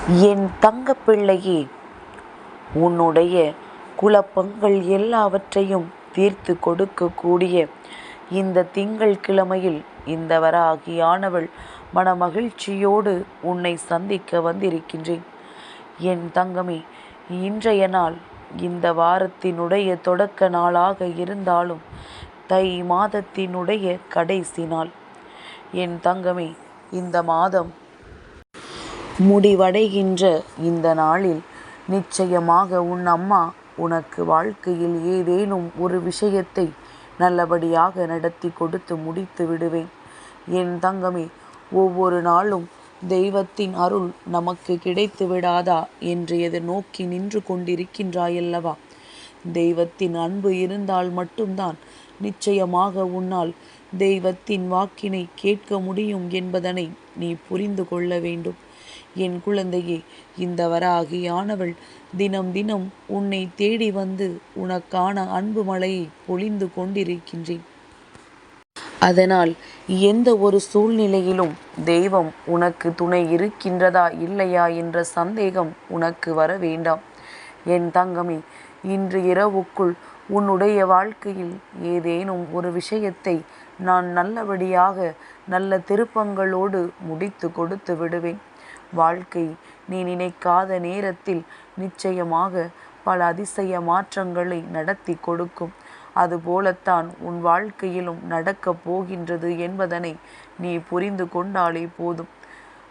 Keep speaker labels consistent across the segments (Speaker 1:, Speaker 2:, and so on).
Speaker 1: என் தங்கப்பிள்ளையே, உன்னுடைய குழப்பங்கள் எல்லாவற்றையும் தீர்த்து கொடுக்கக்கூடிய இந்த திங்கள் கிழமையில் இந்த வராகியானவள் மனமகிழ்ச்சியோடு உன்னை சந்திக்க வந்திருக்கின்றேன். என் தங்கமே, இன்றைய நாள் இந்த வாரத்தினுடைய தொடக்க நாளாக இருந்தாலும் தை மாதத்தினுடைய கடைசி நாள். என் தங்கமே, இந்த மாதம் முடிவடைகின்ற இந்த நாளில் நிச்சயமாக உன் அம்மா உனக்கு வாழ்க்கையில் ஏதேனும் ஒரு விஷயத்தை நல்லபடியாக நடத்தி கொடுத்து முடித்து விடுவேன். என் தங்கமே, ஒவ்வொரு நாளும் தெய்வத்தின் அருள் நமக்கு கிடைத்து விடாதா என்று எதிர்நோக்கி நின்று கொண்டிருக்கின்றாயல்லவா? தெய்வத்தின் அன்பு இருந்தால் மட்டும்தான் நிச்சயமாக உன்னால் தெய்வத்தின் வாக்கினை கேட்க முடியும் என்பதனை நீ புரிந்து கொள்ள வேண்டும். என் குழந்தையே, இந்த வராகியானவள் தினம் தினம் உன்னை தேடி வந்து உனக்கான அன்பு மழையை பொழிந்து கொண்டிருக்கின்றேன். அதனால் எந்த ஒரு சூழ்நிலையிலும் தெய்வம் உனக்கு துணை இருக்கின்றதா இல்லையா என்ற சந்தேகம் உனக்கு வர வேண்டாம். என் தங்கமே, இன்று இரவுக்குள் உன்னுடைய வாழ்க்கையில் ஏதேனும் ஒரு விஷயத்தை நான் நல்லபடியாக நல்ல திருப்பங்களோடு முடித்து கொடுத்து விடுவேன். வாழ்க்கை நீ நினைக்காத நேரத்தில் நிச்சயமாக பல அதிசய மாற்றங்களை நடத்தி கொடுக்கும். அதுபோலத்தான் உன் வாழ்க்கையிலும் நடக்கப் போகின்றது என்பதனை நீ புரிந்து கொண்டாலே போதும்.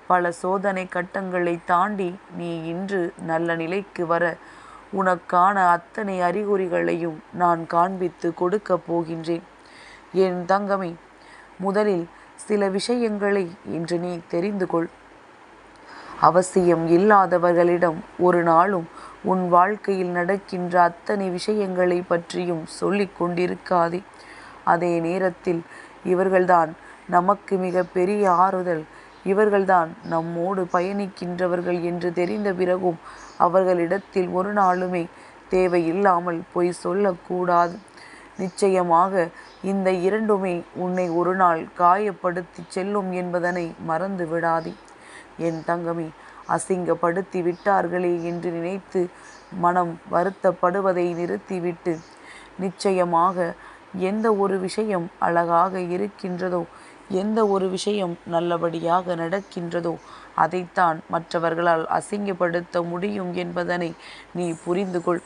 Speaker 1: பல சோதனை கட்டங்களை தாண்டி நீ இன்று நல்ல நிலைக்கு வர உனக்கான அத்தனை அறிகுறிகளையும் நான் காண்பித்து கொடுக்க போகின்றேன். என் தங்கமே, முதலில் சில விஷயங்களை இன்று நீ தெரிந்து கொள். அவசியம் இல்லாதவர்களிடம் ஒரு நாளும் உன் வாழ்க்கையில் நடக்கின்ற அத்தனை விஷயங்களை பற்றியும் சொல்லிக் கொண்டிருக்காதே. அதே நேரத்தில் இவர்கள்தான் நமக்கு மிக பெரிய ஆறுதல், இவர்கள்தான் நம்மோடு பயணிக்கின்றவர்கள் என்று தெரிந்த பிறகும் அவர்களிடத்தில் ஒரு நாளுமே தேவையில்லாமல் பொய் சொல்லக்கூடாது. நிச்சயமாக இந்த இரண்டுமே உன்னை ஒரு நாள் காயப்படுத்தி செல்லும் என்பதனை மறந்து விடாதே. என் தங்கமே, அசிங்கப்படுத்தி விட்டார்களே என்று நினைத்து மனம் வருத்தப்படுவதை நிறுத்திவிட்டு நிச்சயமாக எந்த ஒரு விஷயம் அழகாக இருக்கின்றதோ, எந்த ஒரு விஷயம் நல்லபடியாக நடக்கின்றதோ அதைத்தான் மற்றவர்களால் அசிங்கப்படுத்த முடியும் என்பதனை நீ புரிந்து கொள்.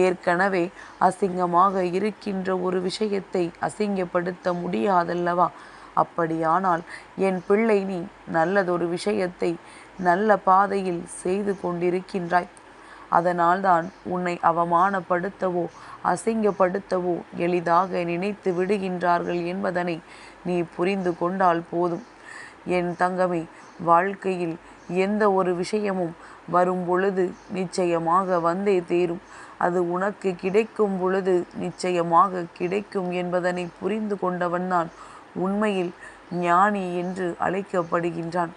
Speaker 1: ஏற்கனவே அசிங்கமாக இருக்கின்ற ஒரு விஷயத்தை அசிங்கப்படுத்த முடியாதல்லவா? அப்படியானால் என் பிள்ளை, நீ நல்லதொரு விஷயத்தை நல்ல பாதையில் செய்து கொண்டிருக்கின்றாய். அதனால்தான் உன்னை அவமானப்படுத்தவோ அசிங்கப்படுத்தவோ எளிதாக நினைத்து விடுகின்றார்கள் என்பதனை நீ புரிந்து கொண்டால் போதும். என் தங்கமே, வாழ்க்கையில் எந்த ஒரு விஷயமும் வரும் பொழுது நிச்சயமாக வந்தே தீரும். அது உனக்கு கிடைக்கும் பொழுது நிச்சயமாக கிடைக்கும் என்பதனை புரிந்து கொண்டவன்தான் உண்மையில் ஞானி என்று அழைக்கப்படுகின்றான்.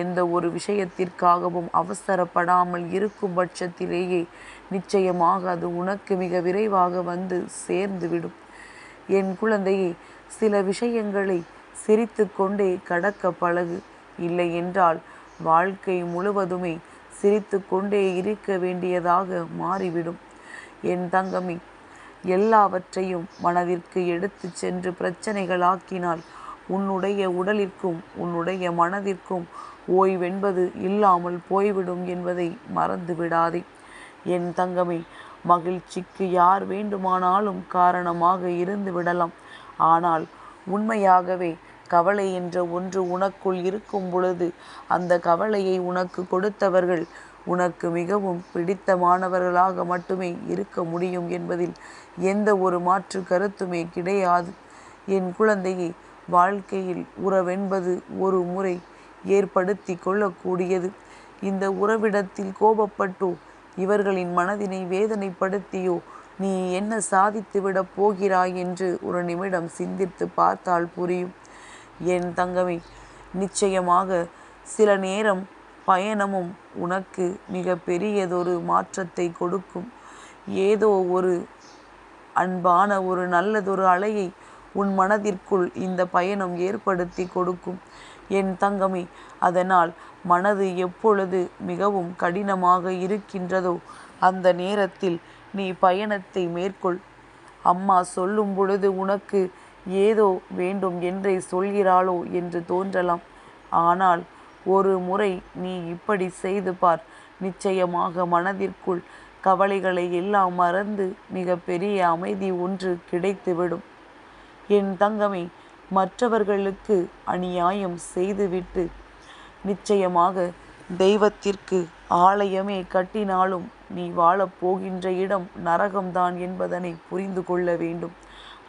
Speaker 1: எந்த ஒரு விஷயத்திற்காகவும் அவசரப்படாமல் இருக்கும் பட்சத்திலேயே நிச்சயமாக அது உனக்கு மிக விரைவாக வந்து சேர்ந்துவிடும். என் குழந்தையே, சில விஷயங்களை சிரித்து கொண்டே கடக்க பழகு. இல்லை என்றால் வாழ்க்கை முழுவதுமே சிரித்து கொண்டே இருக்க வேண்டியதாக மாறிவிடும். என் தங்கமே, எல்லாவற்றையும் மனதிற்கு எடுத்து சென்று பிரச்சனைகளாக்கினால் உன்னுடைய உடலிற்கும் உன்னுடைய மனதிற்கும் ஓய்வென்பது இல்லாமல் போய்விடும் என்பதை மறந்து விடாதே. என் தங்கமே, மகிழ்ச்சிக்கு யார் வேண்டுமானாலும் காரணமாக இருந்து விடலாம். ஆனால் உண்மையாகவே கவலை என்ற ஒன்று உனக்குள் இருக்கும் பொழுது அந்த கவலையை உனக்கு கொடுத்தவர்கள் உனக்கு மிகவும் பிடித்தமானவர்களாக மட்டுமே இருக்க முடியும் என்பதில் எந்த ஒரு மாற்று கருத்துமே கிடையாது. என் குழந்தையை, வாழ்க்கையில் உறவென்பது ஒரு முறை ஏற்படுத்தி கொள்ளக்கூடியது. இந்த உறவிடத்தில் கோபப்பட்டோ இவர்களின் மனதினை வேதனைப்படுத்தியோ நீ என்ன சாதித்து விடப் போகிறாய் என்று ஒரு நிமிடம் சிந்தித்து பார்த்தால் புரியும். என் தங்கமே, நிச்சயமாக சில நேரம் பயணமும் உனக்கு மிக பெரியதொரு மாற்றத்தை கொடுக்கும். ஏதோ ஒரு அன்பான ஒரு நல்லதொரு அலையை உன் மனதிற்குள் இந்த பயணம் ஏற்படுத்தி கொடுக்கும். என் தங்கமே, அதனால் மனது எப்பொழுது மிகவும் கடினமாக இருக்கின்றதோ அந்த நேரத்தில் நீ பயணத்தை மேற்கொள். அம்மா சொல்லும் பொழுது உனக்கு ஏதோ வேண்டும் என்றே சொல்கிறாளோ என்று தோன்றலாம். ஆனால் ஒரு முறை நீ இப்படி செய்து பார். நிச்சயமாக மனதிற்குள் கவலைகளை எல்லாம் மறந்து மிக பெரிய அமைதி ஒன்று கிடைத்துவிடும். என் தங்கமே, மற்றவர்களுக்கு அநியாயம் செய்துவிட்டு நிச்சயமாக தெய்வத்திற்கு ஆலயமே கட்டினாலும் நீ வாழப்போகின்ற இடம் நரகம்தான் என்பதனை புரிந்து கொள்ள வேண்டும்.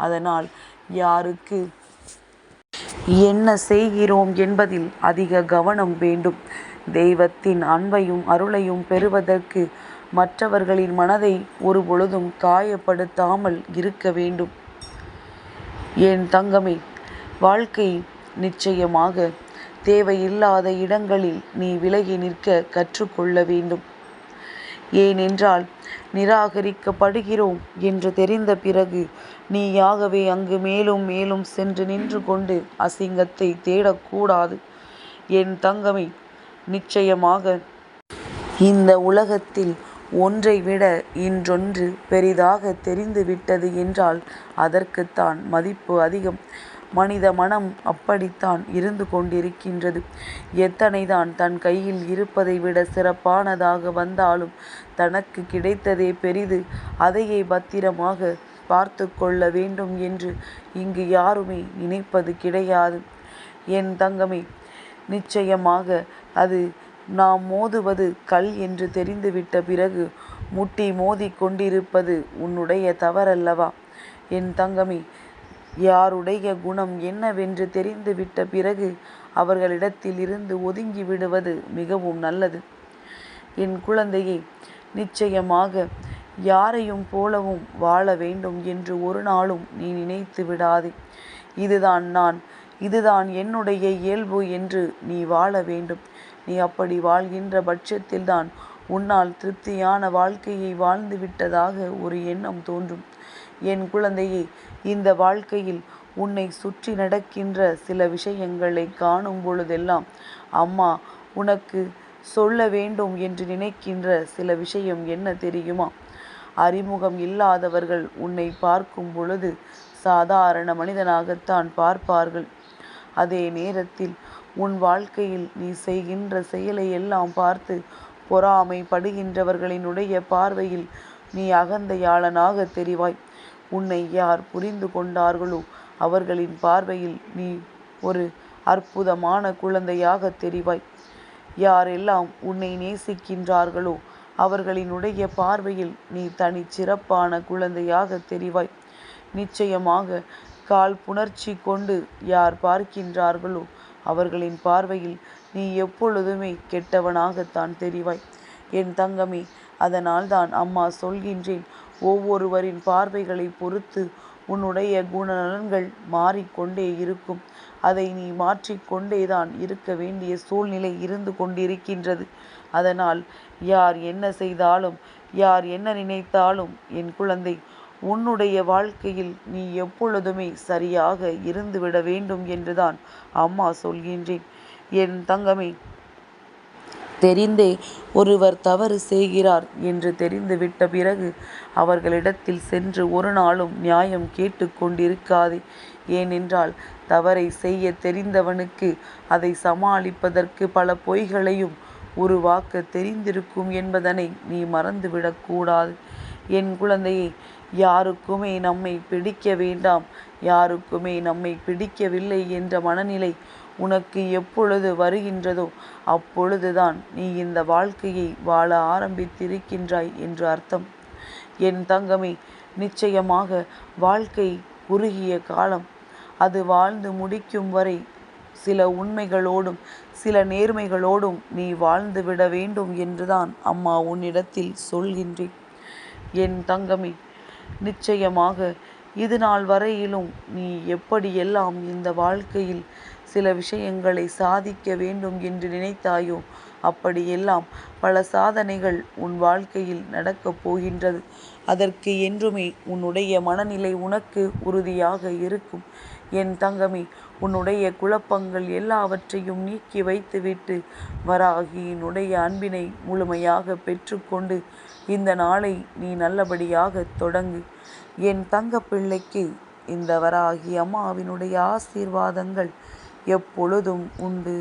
Speaker 1: அதனால் யாருக்கு என்ன செய்கிறோம் என்பதில் அதிக கவனம் வேண்டும். தெய்வத்தின் அன்பையும் அருளையும் பெறுவதற்கு மற்றவர்களின் மனதை ஒருபொழுதும் காயப்படுத்தாமல் இருக்க வேண்டும். என் தங்கமே, வாழ்க்கை நிச்சயமாக தேவையில்லாத இடங்களில் நீ விலகி நிற்க கற்றுக்கொள்ள வேண்டும். ஏனென்றால் நிராகரிக்கப்படுகிறோம் என்று தெரிந்த பிறகு நீயாகவே அங்கு மேலும் மேலும் சென்று நின்று கொண்டு அசிங்கத்தை தேடக்கூடாது. என் தங்கமே, நிச்சயமாக இந்த உலகத்தில் ஒன்றை விட இன்றொன்று பெரிதாக தெரிந்துவிட்டது என்றால் அதற்குத்தான் மதிப்பு அதிகம். மனித மனம் அப்படித்தான் இருந்து கொண்டிருக்கின்றது. எத்தனைதான் தன் கையில் இருப்பதை விட சிறப்பானதாக வந்தாலும் தனக்கு கிடைத்ததே பெரிது, அதையே பத்திரமாக பார்த்து கொள்ள வேண்டும் என்று இங்கு யாருமே நினைப்பது கிடையாது. என் தங்கமே, நிச்சயமாக அது நாம் மோதுவது கல் என்று தெரிந்துவிட்ட பிறகு முட்டி மோதி கொண்டிருப்பது உன்னுடைய தவறல்லவா? என் தங்கமே, யாருடைய குணம் என்னவென்று தெரிந்துவிட்ட பிறகு அவர்களிடத்தில் இருந்து ஒதுங்கி விடுவது மிகவும் நல்லது. என் குழந்தையே, நிச்சயமாக யாரையும் போலவும் வாழ வேண்டும் என்று ஒரு நாளும் நீ நினைத்து விடாதே. இதுதான் நான், இதுதான் என்னுடைய இயல்பு என்று நீ வாழ வேண்டும். நீ அப்படி வாழ்கின்ற பட்சத்தில்தான் உன்னால் திருப்தியான வாழ்க்கையை வாழ்ந்து விட்டதாக ஒரு எண்ணம் தோன்றும். என் குழந்தையே, இந்த வாழ்க்கையில் உன்னை சுற்றி நடக்கின்ற சில விஷயங்களை காணும் பொழுதெல்லாம் அம்மா உனக்கு சொல்ல வேண்டும் என்று நினைக்கின்ற சில விஷயம் என்ன தெரியுமா? அறிமுகம் இல்லாதவர்கள் உன்னை பார்க்கும் பொழுது சாதாரண மனிதனாகத்தான் பார்ப்பார்கள். அதே நேரத்தில் உன் வாழ்க்கையில் நீ செய்கின்ற செயலை எல்லாம் பார்த்து பொறாமைப்படுகின்றவர்களினுடைய பார்வையில் நீ அகந்தையாளனாக தெரிவாய். உன்னை யார் புரிந்து கொண்டார்களோ அவர்களின் பார்வையில் நீ ஒரு அற்புதமான குழந்தையாக தெரிவாய். யாரெல்லாம் உன்னை நேசிக்கின்றார்களோ அவர்களினுடைய பார்வையில் நீ தனிச்சிறப்பான குழந்தையாக தெரிவாய். நிச்சயமாக காழ்ப்புணர்ச்சி கொண்டு யார் பார்க்கின்றார்களோ அவர்களின் பார்வையில் நீ எப்பொழுதுமே கெட்டவனாகத்தான் தெரிவாய். என் தங்கமே, அதனால்தான் அம்மா சொல்கின்றேன், ஒவ்வொருவரின் பார்வைகளை பொறுத்து உன்னுடைய குணநலன்கள் மாறிக்கொண்டே இருக்கும். அதை நீ மாற்றிக்கொண்டேதான் இருக்க வேண்டிய சூழ்நிலை இருந்து கொண்டிருக்கின்றது. அதனால் யார் என்ன செய்தாலும் யார் என்ன நினைத்தாலும் என் குழந்தை, உன்னுடைய வாழ்க்கையில் நீ எப்பொழுதுமே சரியாக இருந்துவிட வேண்டும் என்றுதான் அம்மா சொல்கின்றேன். என் தங்கமே, தெரிந்தே ஒருவர் தவறு செய்கிறார் என்று தெரிந்துவிட்ட பிறகு அவர்களிடத்தில் சென்று ஒரு நாளும் நியாயம் கேட்டு கொண்டிருக்காதே. ஏனென்றால் தவறை செய்ய தெரிந்தவனுக்கு அதை சமாளிப்பதற்கு பல பொய்களையும் உருவாக்க தெரிந்திருக்கும் என்பதனை நீ மறந்துவிடக்கூடாது. என் குழந்தையை, யாருக்குமே நம்மை பிடிக்க வேண்டாம், யாருக்குமே நம்மை பிடிக்கவில்லை என்ற மனநிலை உனக்கு எப்பொழுது வருகின்றதோ அப்பொழுதுதான் நீ இந்த வாழ்க்கையை வாழ ஆரம்பித்திருக்கின்றாய் என்று அர்த்தம். என் தங்கமே, நிச்சயமாக வாழ்க்கை குறுகிய காலம். அது வாழ்ந்து முடிக்கும் வரை சில உண்மைகளோடும் சில நேர்மைகளோடும் நீ வாழ்ந்து விட வேண்டும் என்றுதான் அம்மா உன்னிடத்தில் சொல்கின்றேன். என் தங்கமே, நிச்சயமாக இது நாள் வரையிலும் நீ எப்படியெல்லாம் இந்த வாழ்க்கையில் சில விஷயங்களை சாதிக்க வேண்டும் என்று நினைத்தாயோ அப்படியெல்லாம் பல சாதனைகள் உன் வாழ்க்கையில் நடக்கப் போகின்றது. அதற்கு என்றுமே உன்னுடைய மனநிலை உனக்கு உறுதியாக இருக்கும். என் தங்கமே, உன்னுடைய குழப்பங்கள் எல்லாவற்றையும் நீக்கி வைத்துவிட்டு வராகியினுடைய அன்பினை முழுமையாக பெற்றுக்கொண்டு இந்த நாளை நீ நல்லபடியாக தொடங்கு. என் தங்க பிள்ளைக்கு இந்த வராகி அம்மாவினுடைய ஆசீர்வாதங்கள் எப்பொழுதும் உண்டு.